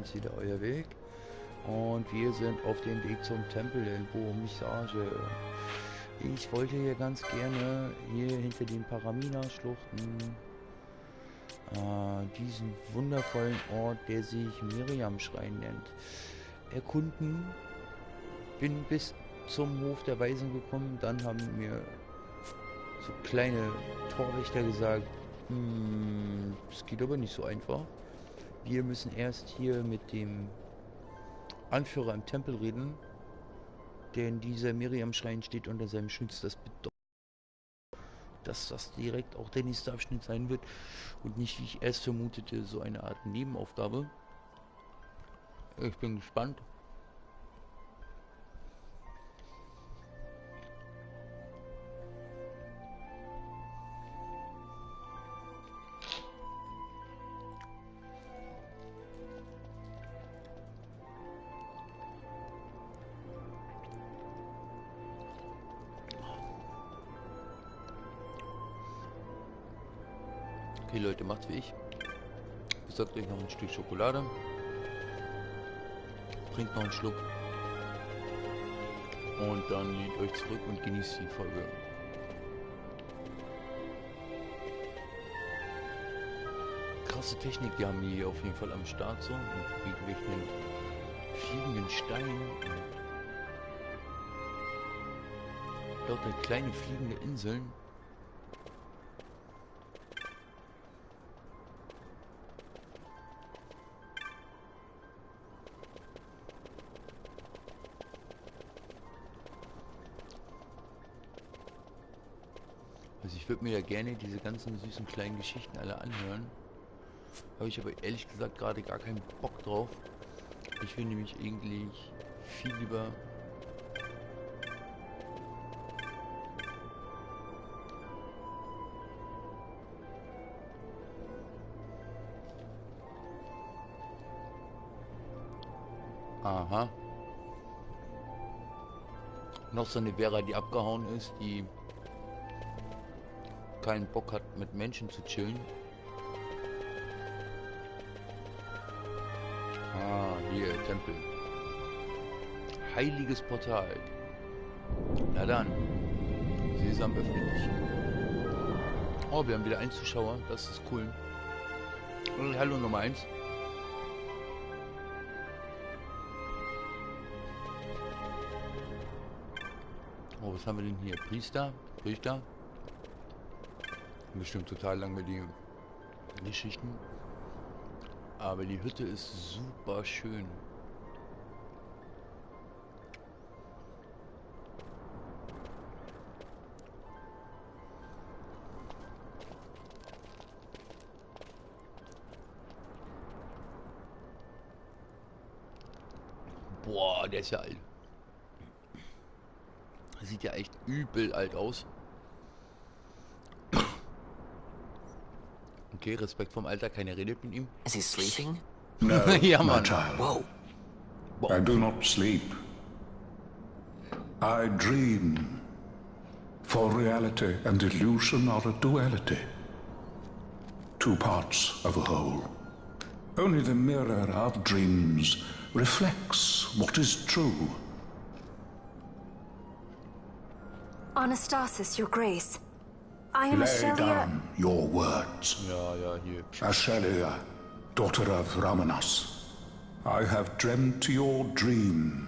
jetzt wieder euer Weg. Und wir sind auf dem Weg zum Tempel in Bur-Omisace. Ich wollte hier ganz gerne hier hinter den Paramina-Schluchten diesen wundervollen Ort, der sich Miriam-Schrein nennt, erkunden. Bin bis zum Hof der Weisen gekommen, dann haben mir so kleine Torwächter gesagt, das geht aber nicht so einfach. Wir müssen erst hier mit dem Anführer im Tempel reden, denn dieser Miriam-Schrein steht unter seinem Schutz. Das bedeutet, dass das direkt auch der nächste Abschnitt sein wird und nicht, wie ich erst vermutete, so eine Art Nebenaufgabe. Ich bin gespannt. Okay Leute, macht's wie ich. Besorgt euch noch ein Stück Schokolade. Trinkt noch einen Schluck. Und dann lehnt euch zurück und genießt die Folge. Krasse Technik, die haben die hier auf jeden Fall am Start so. Mit irgendwelchen fliegenden Steinen. Und lauter kleine fliegende Inseln. Also ich würde mir ja gerne diese ganzen süßen kleinen Geschichten alle anhören. Habe ich aber ehrlich gesagt gerade gar keinen Bock drauf. Ich will nämlich eigentlich viel lieber aha. Noch so eine Vera, die abgehauen ist, die keinen Bock hat, mit Menschen zu chillen. Ah, hier, Tempel. Heiliges Portal. Na dann. Sesam, öffne dich. Oh, wir haben wieder einen Zuschauer. Das ist cool. Und hallo Nummer 1. Oh, was haben wir denn hier? Priester? Bestimmt total langweilige Geschichten. Aber die Hütte ist super schön. Boah, der ist ja alt. Sieht ja echt übel alt aus. Okay, Respekt vom Alter, keine Rede mit ihm. Is he sleeping? No, Ja, my Mann. child. Whoa. I do not sleep. I dream. For reality and illusion are a duality. Two parts of a whole. Only the mirror of dreams reflects what is true. Anastasis, Your Grace. I am Lay Ashelia. down your words. Ja, hier. Ashelia, daughter of Ramanas, I have dreamt your dream.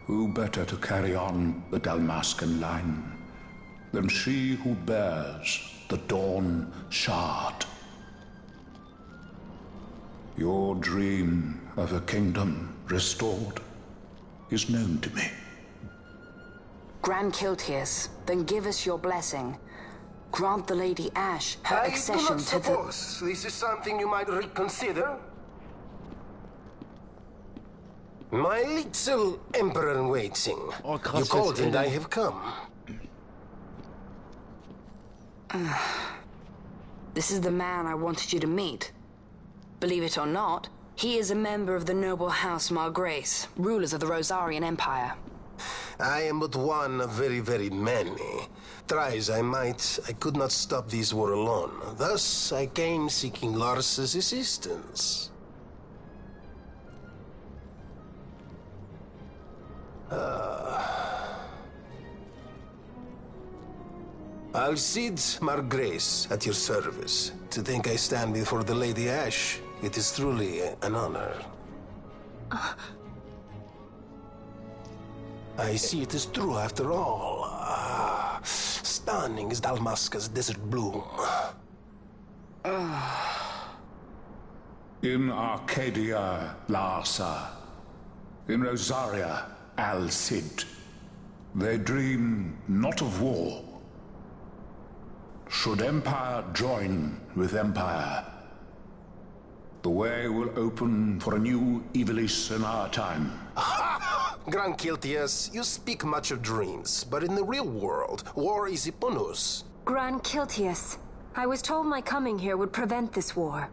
Who better to carry on the Dalmascan line than she who bears the Dawn Shard? Your dream of a kingdom restored is known to me. Grand Kiltias, then give us your blessing. Grant the Lady Ash her I do accession not to the... suppose this is something you might reconsider. My little emperor-in-waiting. Oh, krass, You called and I erzähl. have come. This is the man I wanted you to meet. Believe it or not, he is a member of the noble house Margrace, rulers of the Rosarian Empire. I am but one of very, very many. Try as I might, I could not stop this war alone. Thus, I came seeking Lars's assistance. Alcide Margrace, at your service. To think I stand before the Lady Ash, it is truly an honor. I see it is true after all. Stunning is Dalmasca's desert bloom. In Arcadia, Larsa. In Rosaria, Alcide. They dream not of war. Should empire join with empire, the way will open for a new Evilis in our time. Gran Kiltias, you speak much of dreams, but in the real world, war is upon us. Gran Kiltias, I was told my coming here would prevent this war.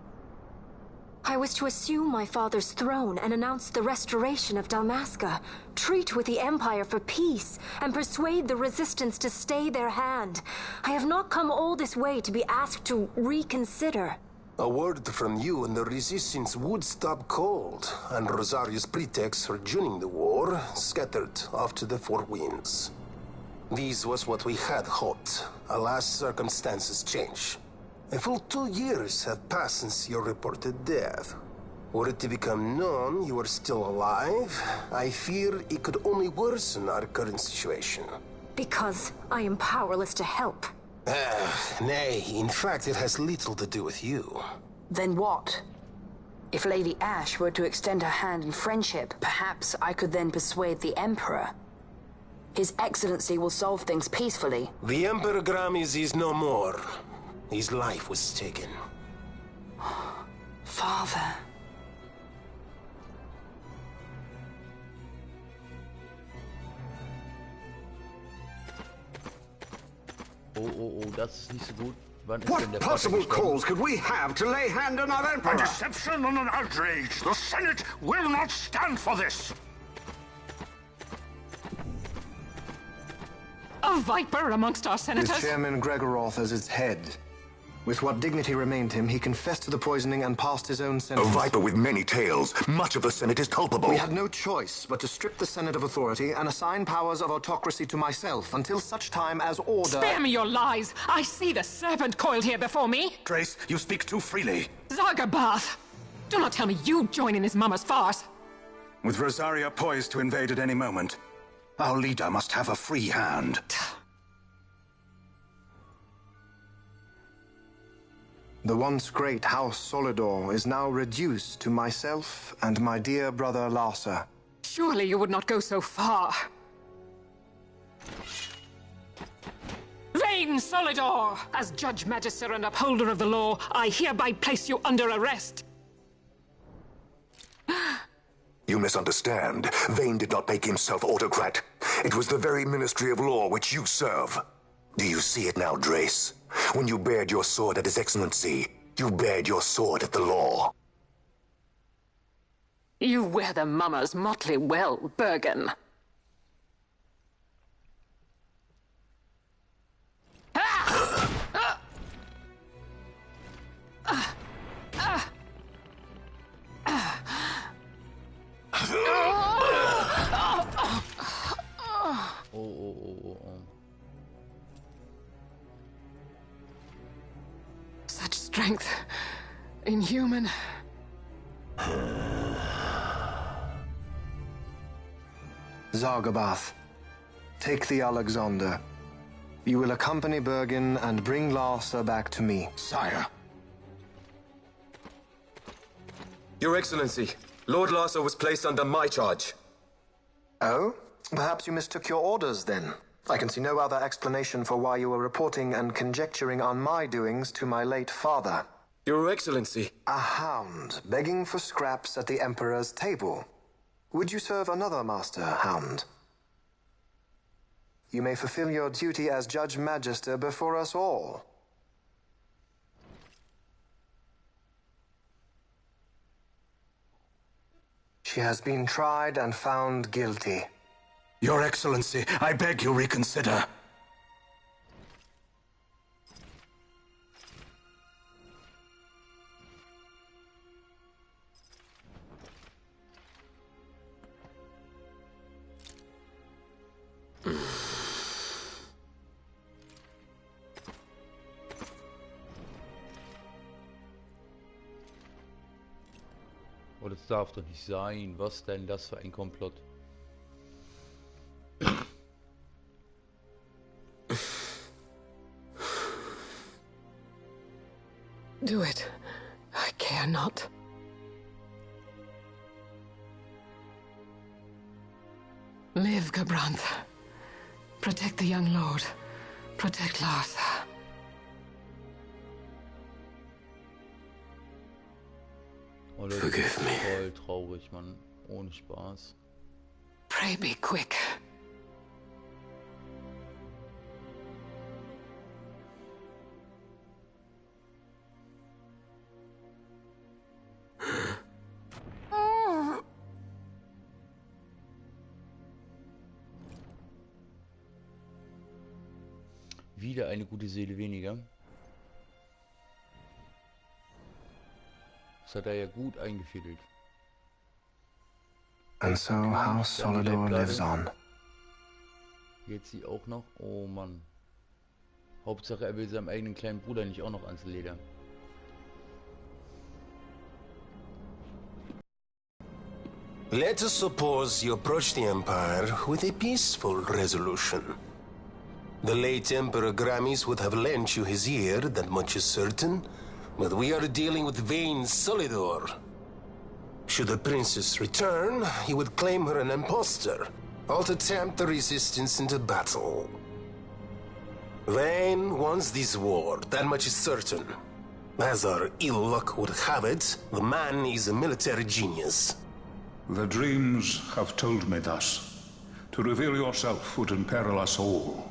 I was to assume my father's throne and announce the restoration of Dalmasca, treat with the Empire for peace, and persuade the Resistance to stay their hand. I have not come all this way to be asked to reconsider. A word from you and the Resistance would stop cold, and Rosaria's pretext for joining the war scattered off to the four winds. This was what we had hoped. Alas, circumstances change. A full 2 years have passed since your reported death. Were it to become known you are still alive, I fear it could only worsen our current situation. Because I am powerless to help. Nay, in fact it has little to do with you. Then what? If Lady Ash were to extend her hand in friendship, perhaps I could then persuade the Emperor. His Excellency will solve things peacefully. The Emperor Gramis is no more. His life was taken. Father. Oh, das ist nicht so gut. Wann ist denn What der possible Vater gestorben? cause could we have to lay hand on our A Emperor? deception and an outrage. The Senate will not stand for this. A viper amongst our With senators? Chairman Gregoroth as its head. With what dignity remained him, he confessed to the poisoning and passed his own A sentence. viper with many tails. Much of the Senate is culpable. We had no choice but to strip the Senate of authority and assign powers of autocracy to myself until such time as order... Spare me your lies! I see the serpent coiled here before me! Trace, you speak too freely. Zargabath! Do not tell me you join in this mama's farce! With Rosaria poised to invade at any moment, our leader must have a free hand. The once great House Solidor is now reduced to myself and my dear brother Larsa. Surely you would not go so far. Vain Solidor! As Judge Magister and upholder of the law, I hereby place you under arrest. You misunderstand. Vane did not make himself autocrat. It was the very Ministry of Law which you serve. Do you see it now, Drace? When you bared your sword at His Excellency, you bared your sword at the law. You wear the mama's motley well, Bergen. Oh. Such strength. Inhuman. Zargabath, take the Alexander. You will accompany Bergen and bring Larsa back to me. Sire. Your Excellency, Lord Larsa was placed under my charge. Oh? Perhaps you mistook your orders, then. I can see no other explanation for why you were reporting and conjecturing on my doings to my late father. Your Excellency. A hound begging for scraps at the Emperor's table. Would you serve another master, hound? You may fulfill your duty as Judge Magister before us all. She has been tried and found guilty. Your Excellency, I beg you reconsider. Oh, das darf doch nicht sein. Was denn das für ein Komplott? Do it. I care not. Live, Gabrantha. Protect the young lord. Protect Larsa. Oh, Leute, Forgive me. Voll traurig, Mann. Ohne Spaß. Pray be quick. Wieder eine gute Seele weniger. Das hat er ja gut eingefädelt. And so House Solidor lives on. Jetzt sie auch noch? Oh Mann. Hauptsache er will seinem eigenen kleinen Bruder nicht auch noch ans Leder. Let us suppose you approach the Empire with a peaceful resolution. The late Emperor Gramis would have lent you his ear, that much is certain, but we are dealing with vain Solidor. Should the princess return, he would claim her an impostor, or to tempt the resistance into battle. Vayne wants this war, that much is certain. As our ill luck would have it, the man is a military genius. The dreams have told me thus. To reveal yourself would imperil us all.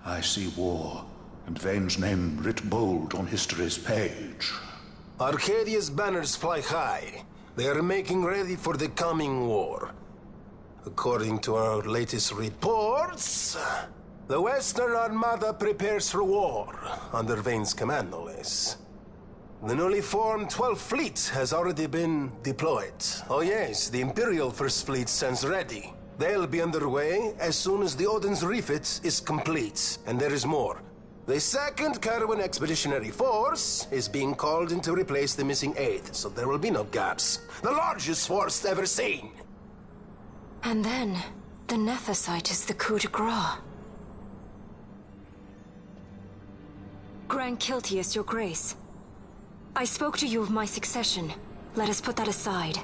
I see war, and Vayne's name writ bold on history's page. Arcadia's banners fly high. They are making ready for the coming war. According to our latest reports, the Western Armada prepares for war, under Vayne's command, no less. The newly formed 12th Fleet has already been deployed. Oh yes, the Imperial First Fleet stands ready. They'll be underway as soon as the Odin's refit is complete. And there is more. The 2nd Caravan Expeditionary Force is being called in to replace the missing 8th, so there will be no gaps. The largest force ever seen! And then, the Nethicite is the coup de grace. Grand Kiltius, your grace. I spoke to you of my succession. Let us put that aside.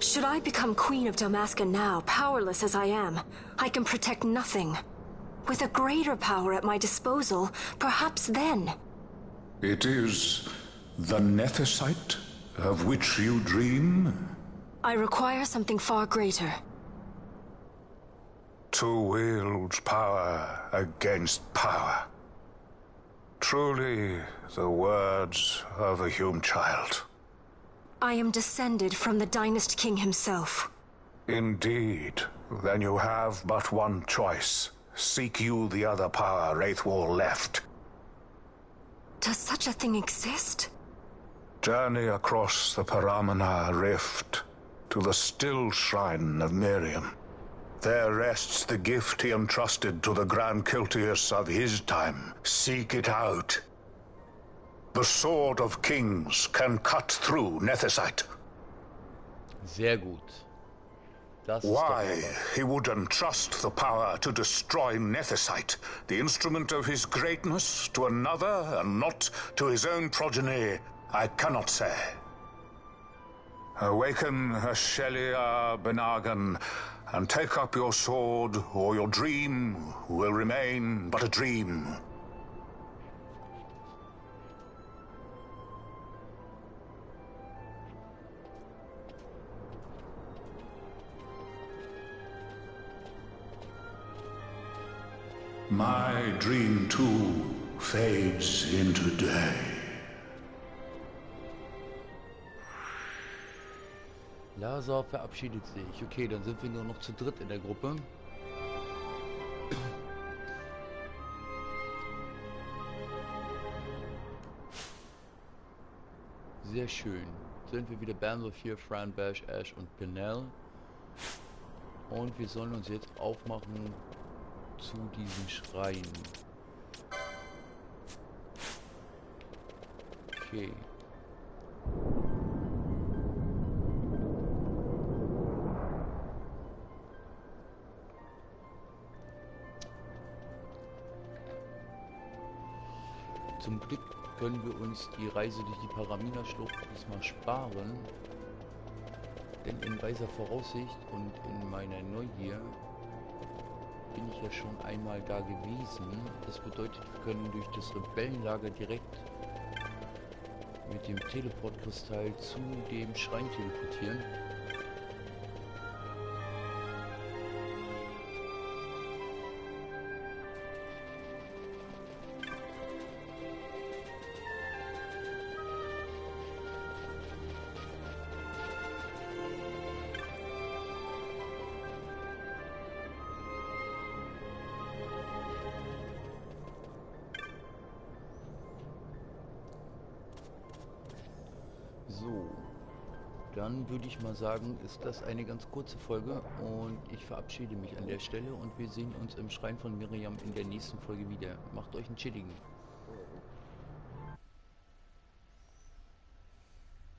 Should I become Queen of Dalmasca now, powerless as I am, I can protect nothing. With a greater power at my disposal, perhaps then. It is the Nethicite of which you dream? I require something far greater. To wield power against power. Truly, the words of a human child. I am descended from the Dynast King himself. Indeed. Then you have but one choice. Seek you the other power Wraithwall left. Does such a thing exist? Journey across the Paramana Rift to the still shrine of Miriam. There rests the gift he entrusted to the Grand Kiltius of his time. Seek it out. The Sword of Kings can cut through Nethicite. Sehr gut. Das Why he would entrust the power to destroy Nethicite, the instrument of his greatness, to another and not to his own progeny, I cannot say. Awaken Shelia Benagan and take up your sword, or your dream will remain but a dream. My dream too fades into day. Lazar verabschiedet sich. Okay, dann sind wir nur noch zu dritt in der Gruppe. Sehr schön. Sind wir wieder Bernloff hier, Fran, Bash, Ash und Pinell. Und wir sollen uns jetzt aufmachen zu diesem Schrein. Okay. Zum Glück können wir uns die Reise durch die Paramina-Schlucht diesmal sparen. Denn in weiser Voraussicht und in meiner Neugier bin ich ja schon einmal da gewesen. Das bedeutet, wir können durch das Rebellenlager direkt mit dem Teleportkristall zu dem Schrein teleportieren. So, dann würde ich mal sagen, ist das eine ganz kurze Folge und ich verabschiede mich an der Stelle und wir sehen uns im Schrein von Miriam in der nächsten Folge wieder. Macht euch einen chilligen.